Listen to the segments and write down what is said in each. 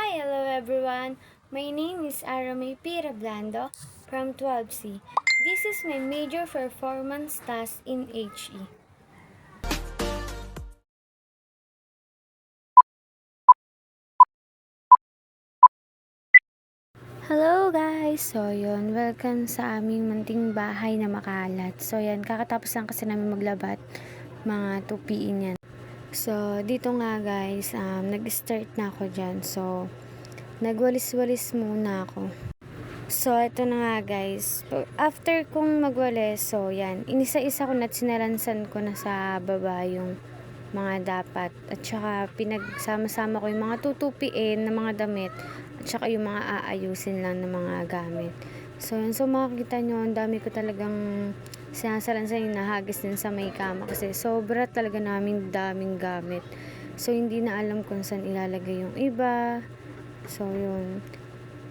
Hello everyone. My name is Aramay Pirablando from 12C. This is my major performance task in HE. Hello guys! So yun, welcome sa aming munting bahay na makalat. So yan, kakatapos lang kasi namin maglabat, mga 2 p.m. yan. So dito nga guys, nag-start na ako dyan. So nagwalis-walis muna ako. So ito na nga guys, after kong magwalis, so yan, inisa-isa ko na at sinalansan ko na sa baba yung mga dapat at saka pinagsama-sama ko yung mga tutupiin na mga damit at saka yung mga aayusin lang ng mga gamit. So yun, so makikita nyo, ang dami ko talagang sinasalansan yung nahagis din sa may kama kasi sobra talaga namin daming gamit. So hindi na alam kung saan ilalagay yung iba. So yun,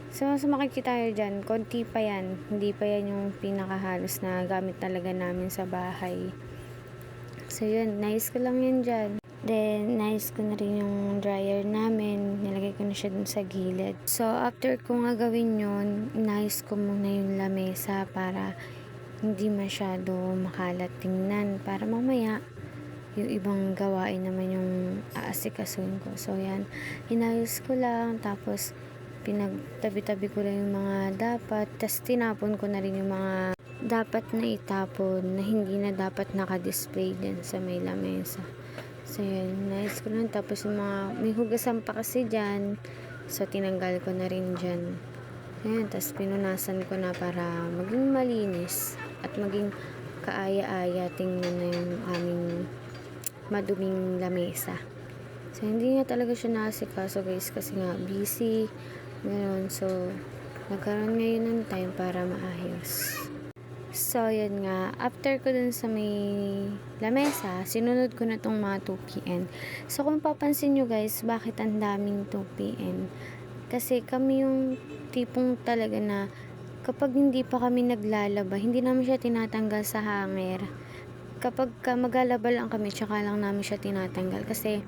so makikita nyo dyan, konti pa yan, hindi pa yan yung pinakahalos na gamit talaga namin sa bahay. So yun, nice ko lang yan dyan. Then, nice ko na rin yung dryer namin. Nilagay ko na siya dun sa gilid. So, after ko nga gawin yun, nice ko muna yung lamesa para hindi masyado makalat tingnan. Para mamaya, yung ibang gawain naman yung aasikasuhin ko. So, yan. Inayos ko lang. Tapos, pinagtabi-tabi ko lang yung mga dapat. Tapos, tinapon ko na rin yung mga dapat na itapon na hindi na dapat naka-display din sa may lamesa. So yun, nice ko lang. Tapos yung mga may hugasan pa kasi dyan, so tinanggal ko na rin dyan. Ayan, tapos pinunasan ko na para maging malinis at maging kaaya-aya tingnan na yung aming maduming lamesa. So hindi nga talaga siya nasikaso guys kasi nga busy ganoon. So nagkaroon ngayon ng time para maayos. So, yun nga. After ko dun sa may lamesa, sinunod ko na tong mga 2 p.m. So, kung papansin nyo guys, bakit ang daming 2 p.m? Kasi kami yung tipong talaga na kapag hindi pa kami naglalaba, hindi namin siya tinatanggal sa hanger. Kapag maglalaba lang kami, tsaka lang namin siya tinatanggal. Kasi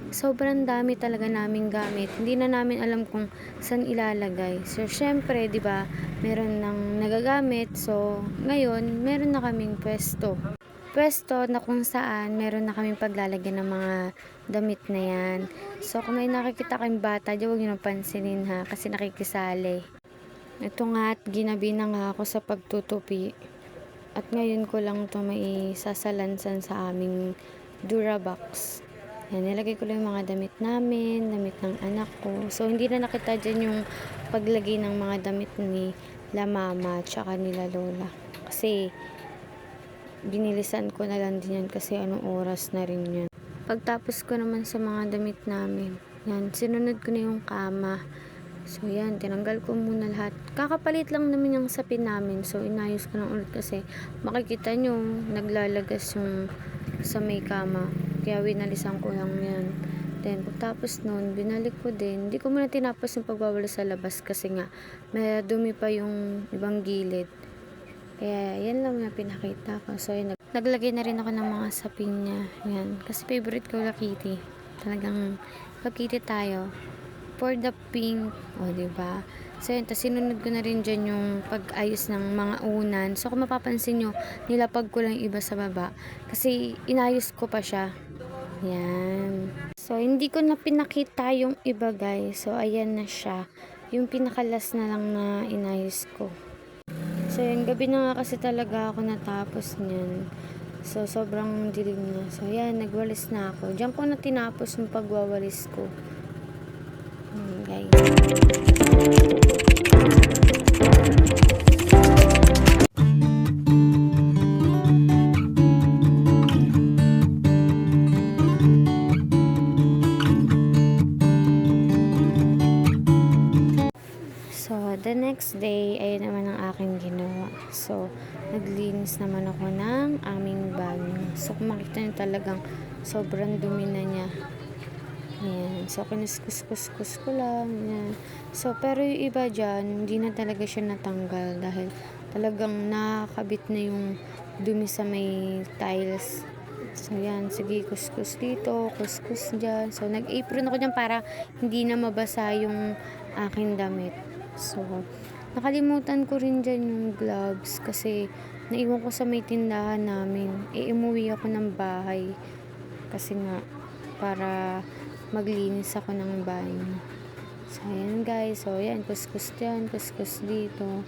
sobrang dami talaga naming gamit. Hindi na namin alam kung saan ilalagay. So, syempre, di ba, meron nang nagagamit. So, ngayon, meron na kaming pwesto. Pwesto na kung saan meron na kaming paglalagyan ng mga damit na yan. So, kung may nakikita kayong bata, di huwag nyo napansinin ha, kasi nakikisali. Ito nga at ginabi na nga ako sa pagtutupi. At ngayon ko lang ito may sasalansan sa aming Durabox. Yan, nilagay ko lang yung mga damit namin, damit ng anak ko. So, hindi na nakita dyan yung paglagay ng mga damit ni la mama tsaka nila lola. Kasi, binilisan ko na lang din yan kasi anong oras na rin yan. Pagtapos ko naman sa mga damit namin, yan, sinunod ko na yung kama. So, yan, tinanggal ko muna lahat. Kakapalit lang naman yung sapin namin. So, inayos ko na ulit kasi makikita nyo, naglalagas yung sa may kama. Kaya winalisan ko lang yan. Then, pagtapos nun, binalik ko din. Hindi ko muna tinapos yung pagwawala sa labas kasi nga, may dumi pa yung ibang gilid. Kaya, yan lang na pinakita ko. So, yun, naglagay na rin ako ng mga sapin niya. Yan. Kasi favorite ko la Kitty. Talagang Kitty tayo. For the pink, diba? So, yun, tas sinunod ko na rin dyan yung pag-ayos ng mga unan. So, kung mapapansin nyo, nilapag ko lang iba sa baba. Kasi, inayos ko pa siya. Yan. So, hindi ko na pinakita yung iba, guys. So, ayan na siya. Yung pinakalas na lang na inayos ko. So, yun, gabi na nga kasi talaga ako natapos niyan. So, sobrang dilim na. So, yan, nagwalis na ako. Diyan ko na tinapos yung pagwawalis ko. Guys. So, the next day, ayun naman ang aking ginawa. So, naglinis naman ako ng aming banyo. So, kung makita nyo talagang sobrang dumi na niya. Ayan. So, kinuskus-kus ko lang. Ayan. So, pero yung iba dyan, hindi na talaga siya natanggal dahil talagang nakakabit na yung dumi sa may tiles. So, yan. Sige, kuskus dito, kuskus dyan. So, nag-apron ako dyan para hindi na mabasa yung aking damit. So, nakalimutan ko rin dyan yung gloves kasi naiwan ko sa may tindahan namin. Umuwi ako ng bahay kasi nga para maglinis ako ng banyo. So, ayan guys. So, ayan. Kuskus dyan, kuskus dito.